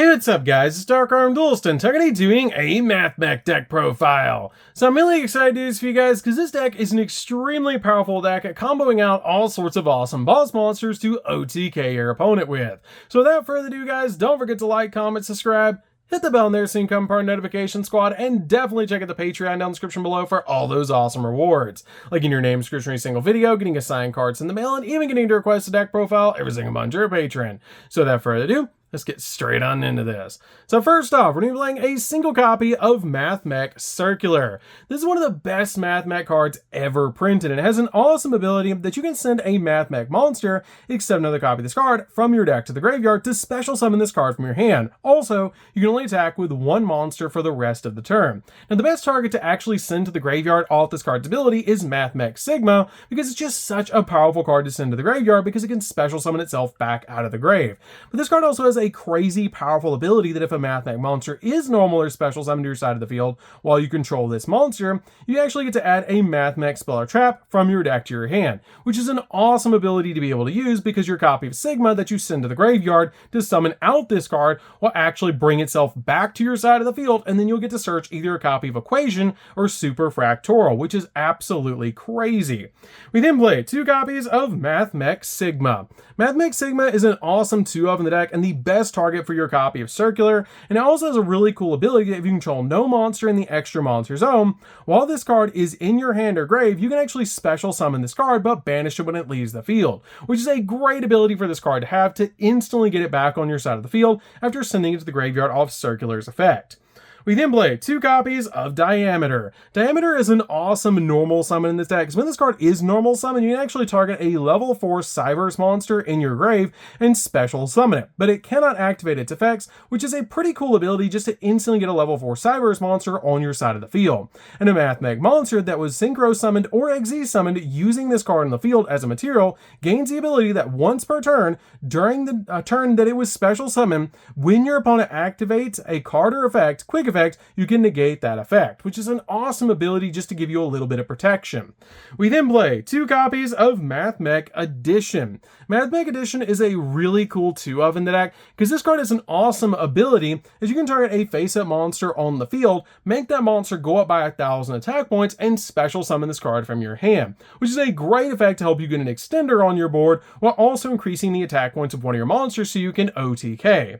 Hey, what's up guys, it's DarkArmedDuelist and today I'm doing a Mathmech deck profile. So I'm really excited to do this for you guys because this deck is an extremely powerful deck at comboing out all sorts of awesome boss monsters to OTK your opponent with. So without further ado guys, don't forget to like, comment, subscribe, hit the bell in there so you can become part of the notification squad, and definitely check out the Patreon down in the description below for all those awesome rewards. Like in your name description every single video, getting assigned cards in the mail, and even getting to request a deck profile every single month you're a patron. So without further ado, let's get straight on into this. So first off, we're going to be playing a single copy of Mathmech Circular. This is one of the best Mathmech cards ever printed, and it has an awesome ability that you can send a Mathmech monster, except another copy of this card, from your deck to the graveyard to special summon this card from your hand. Also, you can only attack with one monster for the rest of the turn. Now the best target to actually send to the graveyard off this card's ability is Mathmech Sigma, because it's just such a powerful card to send to the graveyard because it can special summon itself back out of the grave. But this card also has a crazy powerful ability that if a Mathmech monster is normal or special summoned to your side of the field while you control this monster, you actually get to add a Mathmech spell or trap from your deck to your hand, which is an awesome ability to be able to use because your copy of Sigma that you send to the graveyard to summon out this card will actually bring itself back to your side of the field, and then you'll get to search either a copy of Equation or Super Fractorial, which is absolutely crazy. We then play two copies of Mathmech Sigma. Mathmech Sigma is an awesome 2-of in the deck and the best target for your copy of Circular, and it also has a really cool ability that if you control no monster in the extra monster zone, while this card is in your hand or grave, you can actually special summon this card but banish it when it leaves the field, which is a great ability for this card to have to instantly get it back on your side of the field after sending it to the graveyard off Circular's effect. We then play two copies of Diameter. Diameter is an awesome normal summon in this deck, because when this card is normal summon, you can actually target a level 4 Cyberse monster in your grave and special summon it, but it cannot activate its effects, which is a pretty cool ability just to instantly get a level 4 Cyberse monster on your side of the field. And a Mathmech monster that was Synchro summoned or XZ summoned using this card in the field as a material gains the ability that once per turn, during the turn that it was special summoned, when your opponent activates a card or effect, quick effect, you can negate that effect, which is an awesome ability just to give you a little bit of protection. We then play two copies of Mathmech Edition. Mathmech Edition is a really cool 2-of in the deck because this card has an awesome ability as you can target a face-up monster on the field, make that monster go up by 1,000 attack points, and special summon this card from your hand, which is a great effect to help you get an extender on your board while also increasing the attack points of one of your monsters so you can OTK.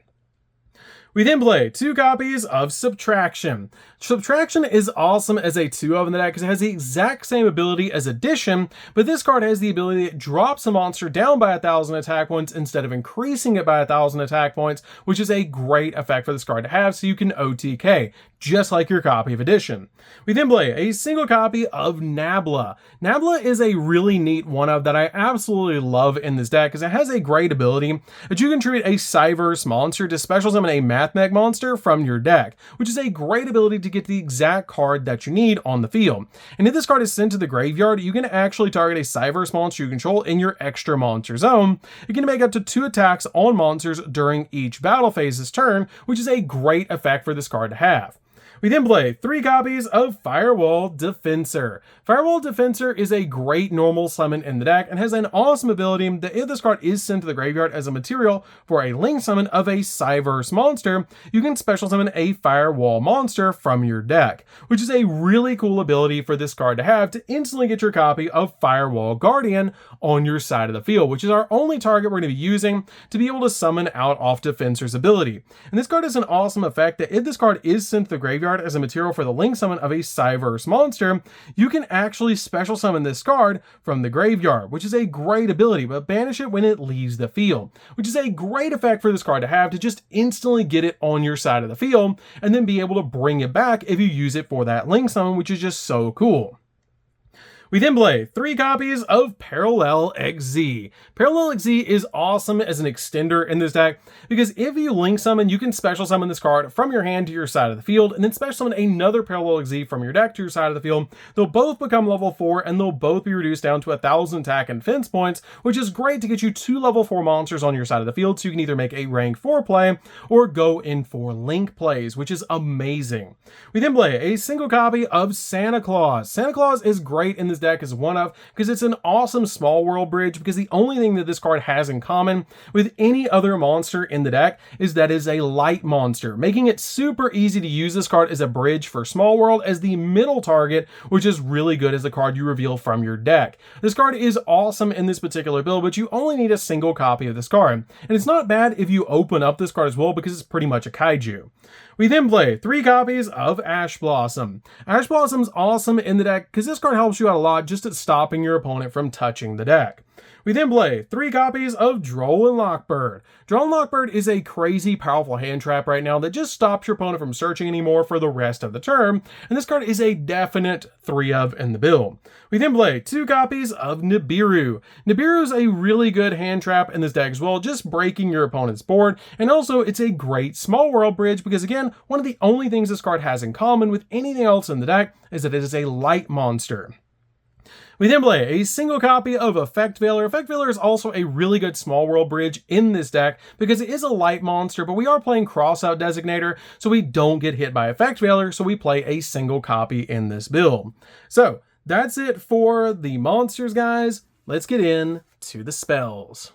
We then play two copies of Subtraction. Subtraction is awesome as a 2-of in the deck because it has the exact same ability as Addition, but this card has the ability that drops a monster down by 1,000 attack points instead of increasing it by 1,000 attack points, which is a great effect for this card to have so you can OTK, just like your copy of Addition. We then play a single copy of Nabla. Nabla is a really neat 1-of that I absolutely love in this deck because it has a great ability that you can treat a Cyberse monster to special summon a Mathmech monster from your deck, which is a great ability to get the exact card that you need on the field. And if this card is sent to the graveyard, you can actually target a Cyberse monster you control in your extra monster zone. You can make up to 2 attacks on monsters during each battle phase's turn, which is a great effect for this card to have. We then play 3 copies of Firewall Defensor. Firewall Defensor is a great normal summon in the deck and has an awesome ability that if this card is sent to the graveyard as a material for a link summon of a Cyberse monster, you can special summon a Firewall monster from your deck, which is a really cool ability for this card to have to instantly get your copy of Firewall Guardian on your side of the field, which is our only target we're going to be using to be able to summon out off Defensor's ability. And this card has an awesome effect that if this card is sent to the graveyard as a material for the link summon of a Cyberse monster, you can actually special summon this card from the graveyard, which is a great ability, but banish it when it leaves the field, which is a great effect for this card to have to just instantly get it on your side of the field and then be able to bring it back if you use it for that link summon, which is just so cool. We then play 3 copies of Parallel XZ. Parallel XZ is awesome as an extender in this deck because if you link summon, you can special summon this card from your hand to your side of the field and then special summon another Parallel XZ from your deck to your side of the field. They'll both become level 4 and they'll both be reduced down to 1,000 attack and defense points, which is great to get you 2 level 4 monsters on your side of the field so you can either make a rank 4 play or go in for link plays, which is amazing. We then play a single copy of Santa Claus. Santa Claus is great in this deck is one of, because it's an awesome small world bridge, because the only thing that this card has in common with any other monster in the deck is that it's a light monster, making it super easy to use this card as a bridge for small world as the middle target, which is really good as the card you reveal from your deck. This card is awesome in this particular build, but you only need a single copy of this card. And it's not bad if you open up this card as well, because it's pretty much a kaiju. We then play 3 copies of Ash Blossom. Ash Blossom's awesome in the deck because this card helps you out a lot just at stopping your opponent from touching the deck. We then play 3 copies of Droll and Lockbird. Droll and Lockbird is a crazy powerful hand trap right now that just stops your opponent from searching anymore for the rest of the turn, and this card is a definite 3 of in the build. We then play 2 copies of Nibiru. Nibiru is a really good hand trap in this deck as well, just breaking your opponent's board, and also it's a great small world bridge because, again, one of the only things this card has in common with anything else in the deck is that it is a light monster. We then play a single copy of Effect Veiler. Effect Veiler is also a really good small world bridge in this deck because it is a light monster, but we are playing Crossout Designator, so we don't get hit by Effect Veiler, so we play a single copy in this build. So that's it for the monsters, guys. Let's get into the spells.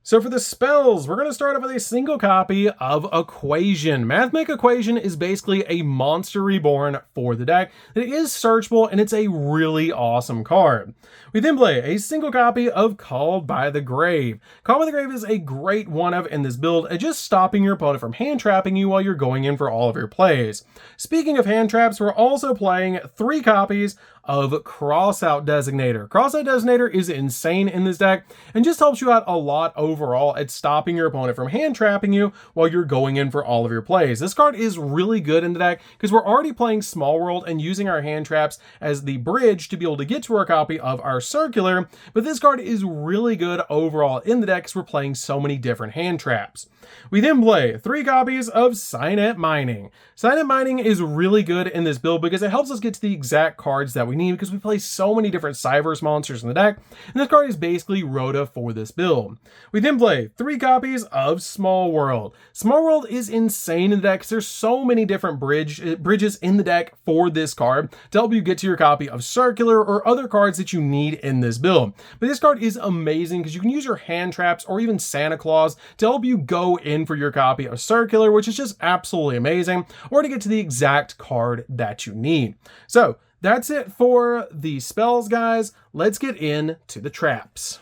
So for the spells, we're going to start off with a single copy of Equation. Mathmech Equation is basically a monster reborn for the deck. It is searchable, and it's a really awesome card. We then play a single copy of Called by the Grave. Called by the Grave is a great one-of in this build, and just stopping your opponent from hand trapping you while you're going in for all of your plays. Speaking of hand traps, we're also playing 3 copies of Crossout Designator. Crossout Designator is insane in this deck and just helps you out a lot overall at stopping your opponent from hand trapping you while you're going in for all of your plays. This card is really good in the deck because we're already playing Small World and using our hand traps as the bridge to be able to get to our copy of our Circular, but this card is really good overall in the deck because we're playing so many different hand traps. We then play 3 copies of Signet Mining. Signet Mining is really good in this build because it helps us get to the exact cards that we need because we play so many different Cyverse monsters in the deck, and this card is basically Rhoda for this build. We then play 3 copies of Small World. Small World is insane in the deck because there's so many different bridges in the deck for this card to help you get to your copy of Circular or other cards that you need in this build. But this card is amazing because you can use your hand traps or even Santa Claus to help you go in for your copy of Circular, which is just absolutely amazing, or to get to the exact card that you need. So that's it for the spells, guys. Let's get into the traps.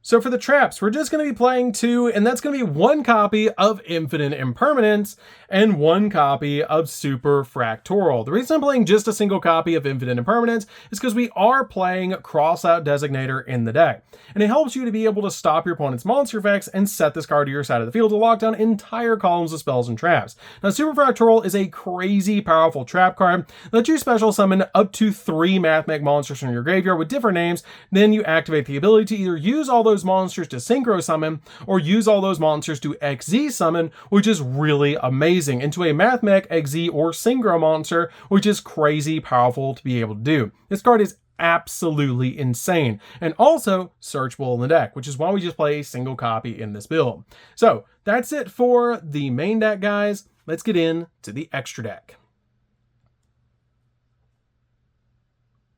So for the traps, we're just going to be playing 2, and that's going to be 1 copy of Infinite Impermanence and 1 copy of Super Fractoral. The reason I'm playing just a single copy of Infinite Impermanence is because we are playing Crossout Designator in the deck, and it helps you to be able to stop your opponent's monster effects and set this card to your side of the field to lock down entire columns of spells and traps. Now, Super Fractoral is a crazy powerful trap card that lets you special summon up to 3 Mathmech monsters from your graveyard with different names. Then you activate the ability to either use all those monsters to synchro summon or use all those monsters to XZ summon, which is really amazing, into a Mathmech XZ or synchro monster, which is crazy powerful to be able to do. This card is absolutely insane and also searchable in the deck, which is why we just play a single copy in this build. So that's it for the main deck, guys. Let's get into the extra deck.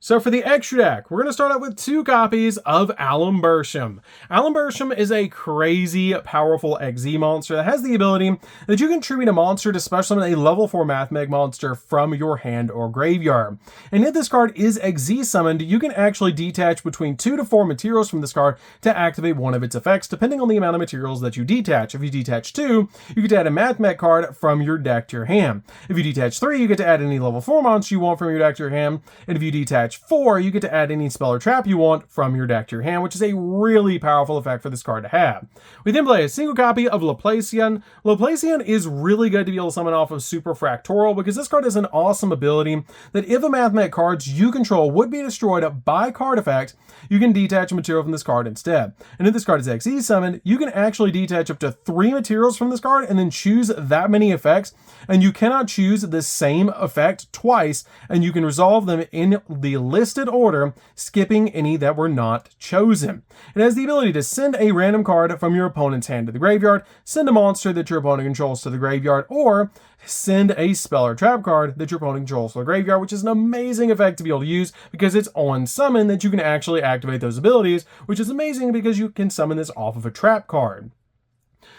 So for the extra deck, we're going to start out with 2 copies of Alum Bersham. Alum Bersham is a crazy powerful XZ monster that has the ability that you can tribute a monster to special summon a level 4 Mathmech monster from your hand or graveyard. And if this card is XZ summoned, you can actually detach between 2 to 4 materials from this card to activate one of its effects, depending on the amount of materials that you detach. If you detach 2, you get to add a Mathmech card from your deck to your hand. If you detach 3, you get to add any level 4 monster you want from your deck to your hand. And if you detach 4, you get to add any spell or trap you want from your deck to your hand, which is a really powerful effect for this card to have. We then play a single copy of Laplacian. Laplacian is really good to be able to summon off of Super Fractoral because this card has an awesome ability that if a Mathmech cards you control would be destroyed by card effect, you can detach a material from this card instead. And if this card is XE summoned, you can actually detach up to 3 materials from this card and then choose that many effects, and you cannot choose the same effect twice, and you can resolve them in the listed order, skipping any that were not chosen. It has the ability to send a random card from your opponent's hand to the graveyard, send a monster that your opponent controls to the graveyard, or send a spell or trap card that your opponent controls to the graveyard, which is an amazing effect to be able to use because it's on summon that you can actually activate those abilities, which is amazing because you can summon this off of a trap card.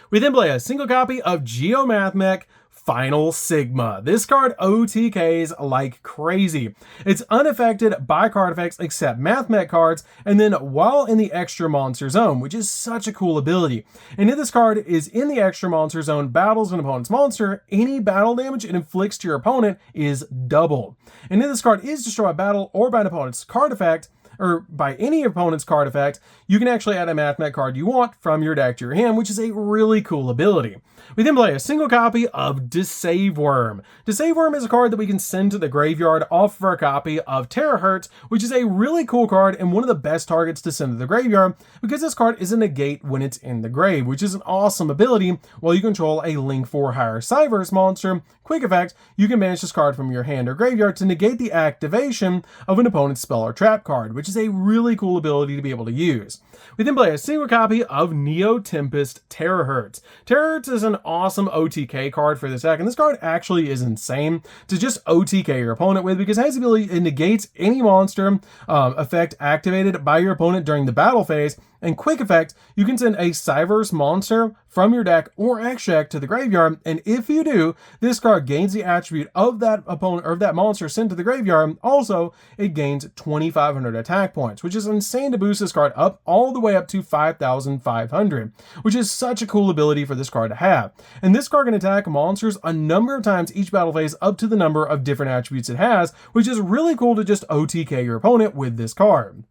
We then play a single copy of Yugioh Mathmech Final Sigma. This card OTKs like crazy. It's unaffected by card effects except Mathmech cards, and then while in the extra monster zone, which is such a cool ability. And if this card is in the extra monster zone, battles an opponent's monster, any battle damage it inflicts to your opponent is doubled. And if this card is destroyed by battle or by an opponent's card effect, or by any opponent's card effect, you can actually add a Mathmech card you want from your deck to your hand, which is a really cool ability. We then play a single copy of Deceive Worm. Deceive Worm is a card that we can send to the graveyard off of our copy of Terahertz, which is a really cool card and one of the best targets to send to the graveyard because this card is a negate when it's in the grave, which is an awesome ability while you control a Link 4 higher Cyverse monster. Quick effect, you can banish this card from your hand or graveyard to negate the activation of an opponent's spell or trap card, which is a really cool ability to be able to use. We then play a single copy of Neo Tempest Terahertz. Terahertz is an awesome OTK card for this deck, and this card actually is insane to just OTK your opponent with because it has the ability, it negates any monster effect activated by your opponent during the battle phase. And quick effect, you can send a Cyverse monster from your deck or extract to the graveyard, and if you do, this card gains the attribute of that opponent or of that monster sent to the graveyard. Also, it gains 2,500 attack points, which is insane to boost this card up all the way up to 5,500, which is such a cool ability for this card to have. And this card can attack monsters a number of times each battle phase up to the number of different attributes it has, which is really cool to just OTK your opponent with this card.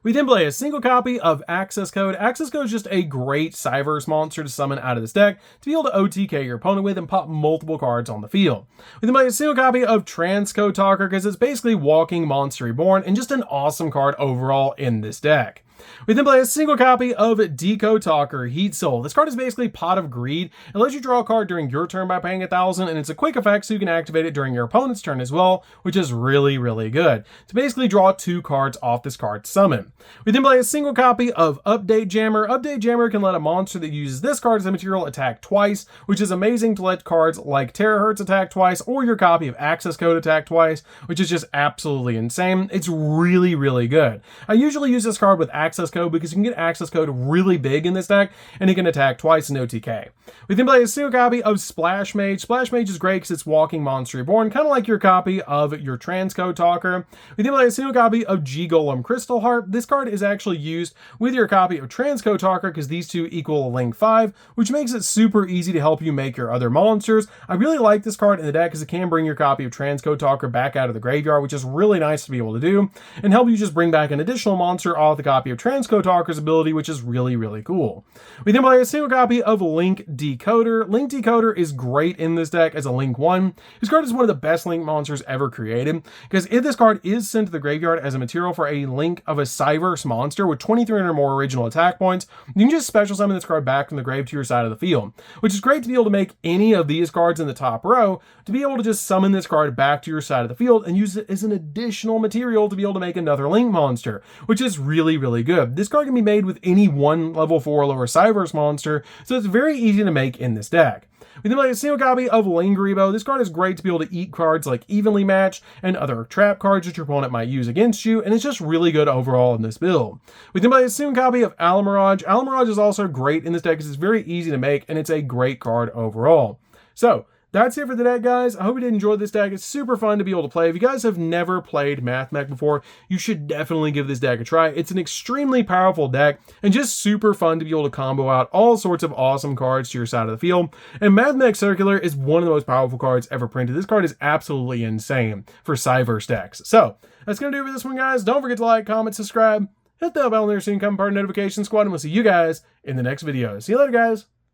We then play a single copy of Access Code. Access Code is just a great Cyverse monster to summon out of this deck to be able to OTK your opponent with and pop multiple cards on the field. We then play a single copy of Transcode Talker because it's basically Walking Monster Reborn and just an awesome card overall in this deck. We then play a single copy of Deco Talker Heat Soul. This card is basically Pot of Greed. It lets you draw a card during your turn by paying 1,000, and it's a quick effect so you can activate it during your opponent's turn as well, which is really, really good. To basically draw 2 cards off this card's summon. We then play a single copy of Update Jammer. Update Jammer can let a monster that uses this card as a material attack twice, which is amazing to let cards like Terahertz attack twice or your copy of Access Code attack twice, which is just absolutely insane. It's really, really good. I usually use this card with Access Code because you can get Access Code really big in this deck and it can attack twice in OTK. We then play a single copy of Splash Mage. Splash Mage is great because it's Walking Monster Reborn, kind of like your copy of your Transcode Talker. We then play a single copy of G-Golem Crystal Heart. This card is actually used with your copy of Transcode Talker because these two equal a Link 5, which makes it super easy to help you make your other monsters. I really like this card in the deck because it can bring your copy of Transcode Talker back out of the graveyard, which is really nice to be able to do, and help you just bring back an additional monster off the copy of Transcode Talker's ability, which is really, really cool. We then play a single copy of Link Decoder. Link Decoder is great in this deck as a Link 1. This card is one of the best Link monsters ever created, because if this card is sent to the graveyard as a material for a Link of a Cyverse monster with 2,300 or more original attack points, you can just special summon this card back from the grave to your side of the field, which is great to be able to make any of these cards in the top row to be able to just summon this card back to your side of the field and use it as an additional material to be able to make another Link monster, which is really, really good. This card can be made with any one level 4 or lower Cyverse monster, so it's very easy to make in this deck. We then play a single copy of Lingribo. This card is great to be able to eat cards like Evenly Match and other trap cards that your opponent might use against you, and it's just really good overall in this build. We then play a single copy of Alamirage. Alamirage is also great in this deck because it's very easy to make, and it's a great card overall. So, that's it for the deck, guys. I hope you did enjoy this deck. It's super fun to be able to play. If you guys have never played Mathmech before, you should definitely give this deck a try. It's an extremely powerful deck and just super fun to be able to combo out all sorts of awesome cards to your side of the field. And Mathmech Circular is one of the most powerful cards ever printed. This card is absolutely insane for Cyverse decks. So, that's going to do it for this one, guys. Don't forget to like, comment, subscribe, hit the bell there so you can become part of the notification squad, and we'll see you guys in the next video. See you later, guys.